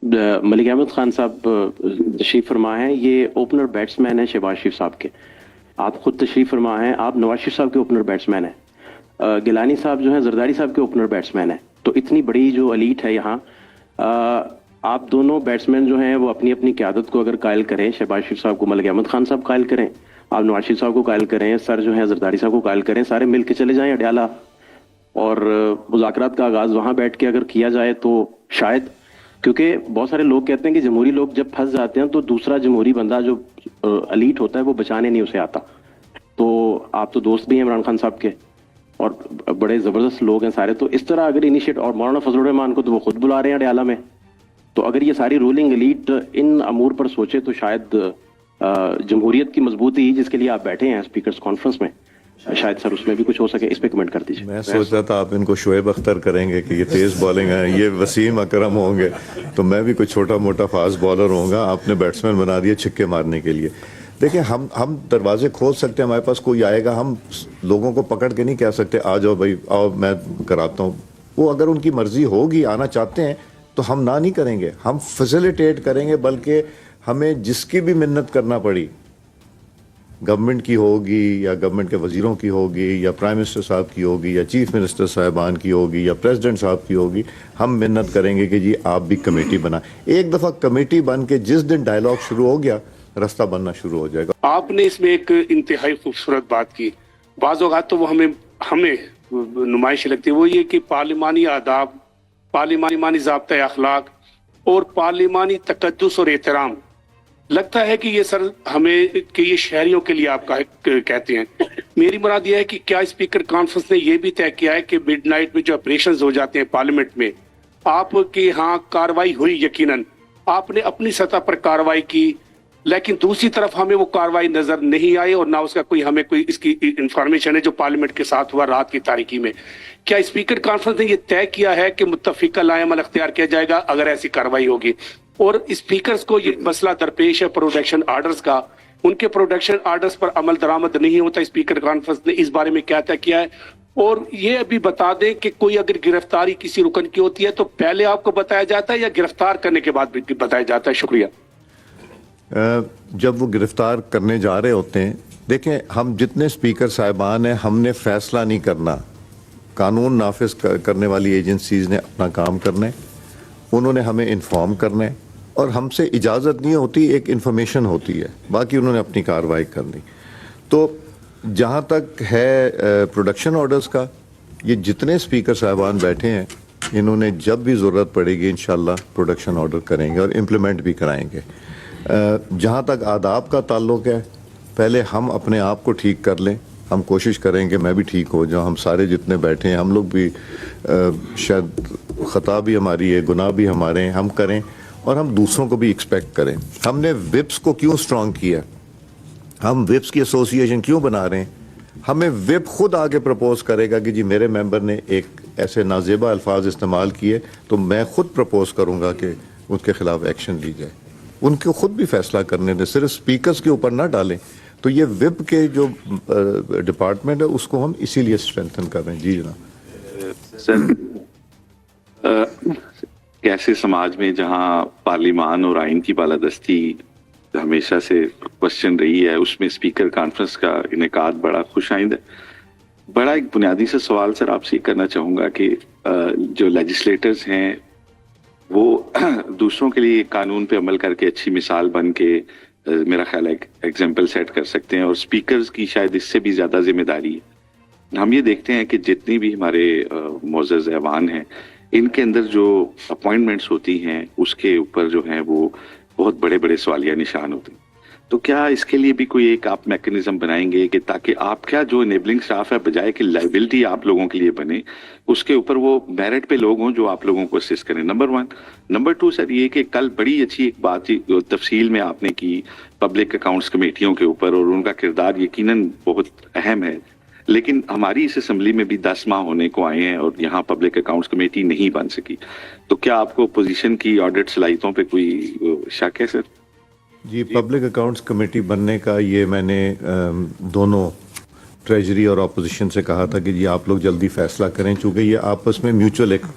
ملک احمد خان صاحب تشریف فرما ہیں. یہ اوپنر بیٹسمین ہیں شہباز شریف صاحب کے. آپ خود تشریف فرما ہیں, آپ نواز شریف صاحب کے اوپنر بیٹسمین ہیں. گیلانی صاحب جو ہیں زرداری صاحب کے اوپنر بیٹسمین ہیں. تو اتنی بڑی جو ایلیٹ ہے یہاں, آپ دونوں بیٹسمین جو ہیں وہ اپنی اپنی قیادت کو اگر قائل کریں, شہباز شریف صاحب کو ملک احمد خان صاحب قائل کریں, آپ نواز شریف صاحب کو قائل کریں, سر جو ہیں زرداری صاحب کو قائل کریں, سارے مل کے چلے جائیں اڈیالہ, اور مذاکرات کا آغاز وہاں بیٹھ کے اگر کیا جائے تو شاید, کیونکہ بہت سارے لوگ کہتے ہیں کہ جمہوری لوگ جب پھنس جاتے ہیں تو دوسرا جمہوری بندہ جو ایلیٹ ہوتا ہے وہ بچانے نہیں اسے آتا. تو آپ تو دوست بھی ہیں عمران خان صاحب کے اور بڑے زبردست لوگ ہیں سارے, تو اس طرح اگر انیشیٹ, اور مولانا فضل الرحمان کو تو وہ خود بلا رہے ہیں اڈیالہ میں, تو اگر یہ ساری رولنگ ایلیٹ ان امور پر سوچے تو شاید جمہوریت کی مضبوطی جس کے لیے آپ بیٹھے ہیں اسپیکرز کانفرنس میں, شاید سر اس میں بھی کچھ ہو سکے. اس پہ کمنٹ کر دیجیے. میں سوچ رہا تھا آپ ان کو شعیب اختر کریں گے کہ یہ تیز بالنگ ہے, یہ وسیم اکرم ہوں گے, تو میں بھی کوئی چھوٹا موٹا فاسٹ بالر ہوں گا. آپ نے بیٹسمین بنا دیا چھکے مارنے کے لیے. دیکھیں ہم دروازے کھول سکتے ہیں, ہمارے پاس کوئی آئے گا, ہم لوگوں کو پکڑ کے نہیں کہہ سکتے آ جاؤ بھائی آؤ میں کراتا ہوں. وہ اگر ان کی مرضی ہوگی آنا چاہتے ہیں تو ہم نہ نہیں کریں گے, ہم فیسیلیٹیٹ کریں گے. بلکہ ہمیں جس کی بھی منت کرنا پڑی, گورنمنٹ کی ہوگی یا گورنمنٹ کے وزیروں کی ہوگی یا پرائم منسٹر صاحب کی ہوگی یا چیف منسٹر صاحبان کی ہوگی یا پریزیڈنٹ صاحب کی ہوگی, ہم منت کریں گے کہ جی آپ بھی کمیٹی بنائیں. ایک دفعہ کمیٹی بن کے جس دن ڈائلاگ شروع ہو گیا رستہ بننا شروع ہو جائے گا. آپ نے اس میں ایک انتہائی خوبصورت بات کی. بعض اوقات تو وہ ہمیں نمائش لگتی ہے, وہ یہ کہ پارلیمانی آداب, پارلیمانی ضابطۂ اخلاق اور پارلیمانی تقدس اور احترام, لگتا ہے کہ یہ سر ہمیں کہ یہ شہریوں کے لیے آپ کہتے ہیں. میری مراد یہ ہے کہ کیا اسپیکر کانفرنس نے یہ بھی طے کیا ہے کہ مڈ نائٹ میں جو آپریشنز ہو جاتے ہیں پارلیمنٹ میں, آپ کے ہاں کاروائی ہوئی, یقیناً آپ نے اپنی سطح پر کاروائی کی, لیکن دوسری طرف ہمیں وہ کاروائی نظر نہیں آئی اور نہ اس کا ہمیں کوئی اس کی انفارمیشن ہے جو پارلیمنٹ کے ساتھ ہوا رات کی تاریکی میں. کیا اسپیکر کانفرنس نے یہ طے کیا ہے کہ متفقہ لائحہ عمل اختیار کیا جائے گا اگر ایسی کاروائی ہوگی؟ اور اسپیکرز کو یہ مسئلہ درپیش ہے پروڈکشن آرڈرز کا, ان کے پروڈکشن آرڈرز پر عمل درآمد نہیں ہوتا. اسپیکر کانفرنس نے اس بارے میں کیا طے کیا ہے؟ اور یہ ابھی بتا دیں کہ کوئی اگر گرفتاری کسی رکن کی ہوتی ہے تو پہلے آپ کو بتایا جاتا ہے یا گرفتار کرنے کے بعد بھی بتایا جاتا ہے؟ شکریہ. جب وہ گرفتار کرنے جا رہے ہوتے ہیں, دیکھیں ہم جتنے اسپیکر صاحبان ہیں ہم نے فیصلہ نہیں کرنا, قانون نافذ کرنے والی ایجنسیز نے اپنا کام کرنا ہے, انہوں نے ہمیں انفارم کرنا ہے, اور ہم سے اجازت نہیں ہوتی, ایک انفارمیشن ہوتی ہے, باقی انہوں نے اپنی کارروائی کرنی. تو جہاں تک ہے پروڈکشن آرڈرز کا, یہ جتنے اسپیکر صاحبان بیٹھے ہیں انہوں نے جب بھی ضرورت پڑے گی انشاءاللہ پروڈکشن آرڈر کریں گے اور امپلیمنٹ بھی کرائیں گے. جہاں تک آداب کا تعلق ہے, پہلے ہم اپنے آپ کو ٹھیک کر لیں, ہم کوشش کریں کہ میں بھی ٹھیک ہو جاؤں, ہم سارے جتنے بیٹھے ہیں ہم لوگ بھی شاید خطا بھی ہماری ہے, گناہ بھی ہمارے ہیں, ہم کریں اور ہم دوسروں کو بھی ایکسپیکٹ کریں. ہم نے وپس کو کیوں سٹرونگ کیا, ہم وپس کی ایسوسیشن کیوں بنا رہے ہیں؟ ہمیں وپ خود آگے پرپوز کرے گا کہ جی میرے ممبر نے ایک ایسے نازیبا الفاظ استعمال کیے تو میں خود پرپوز کروں گا کہ ان کے خلاف ایکشن لی جائے. ان کو خود بھی فیصلہ کرنے دیں, صرف سپیکرز کے اوپر نہ ڈالیں. تو یہ وپ کے جو ڈپارٹمنٹ ہے اس کو ہم اسی لیے اسٹرینتھن کر رہے ہیں. جی جناب. سر, کیسے سماج میں جہاں پارلیمان اور آئین کی بالادستی ہمیشہ سے کوشچن رہی ہے, اس میں اسپیکر کانفرنس کا انعقاد بڑا خوش آئند ہے. بڑا ایک بنیادی سے سوال سر آپ سے کرنا چاہوں گا کہ جو لیجسلیٹرز ہیں وہ دوسروں کے لیے قانون پہ عمل کر کے اچھی مثال بن کے میرا خیال ہے ایگزامپل سیٹ کر سکتے ہیں, اور اسپیکرز کی شاید اس سے بھی زیادہ ذمہ داری ہے. ہم یہ دیکھتے ہیں کہ جتنی بھی ہمارے معزز ایوان ہیں ان کے اندر جو اپوائنٹمنٹس ہوتی ہیں اس کے اوپر جو ہیں وہ بہت بڑے بڑے سوالیہ نشان ہوتے ہیں. تو کیا اس کے لیے بھی کوئی ایک آپ میکنزم بنائیں گے کہ تاکہ آپ کا جو انیبلنگ سٹاف ہے بجائے کہ لائبلٹی آپ لوگوں کے لیے بنے, اس کے اوپر وہ میرٹ پہ لوگ ہوں جو آپ لوگوں کو اسسٹ کریں؟ نمبر 1. نمبر 2 سر, یہ کہ کل بڑی اچھی ایک بات تفصیل میں آپ نے کی پبلک اکاؤنٹس کمیٹیوں کے اوپر, اور ان کا کردار یقیناً بہت اہم ہے, لیکن ہماری اس اسمبلی میں بھی 10 ماہ ہونے کو آئے ہیں اور یہاں پبلک اکاؤنٹس کمیٹی نہیں بن سکی. تو کیا آپ کو اپوزیشن کی آڈٹ صلاحیتوں پہ کوئی شک ہے سر؟ جی, پبلک اکاؤنٹس کمیٹی بننے کا یہ میں نے دونوں ٹریجری اور اپوزیشن سے کہا تھا کہ جی آپ لوگ جلدی فیصلہ کریں, چونکہ یہ آپس میں میوچل ایک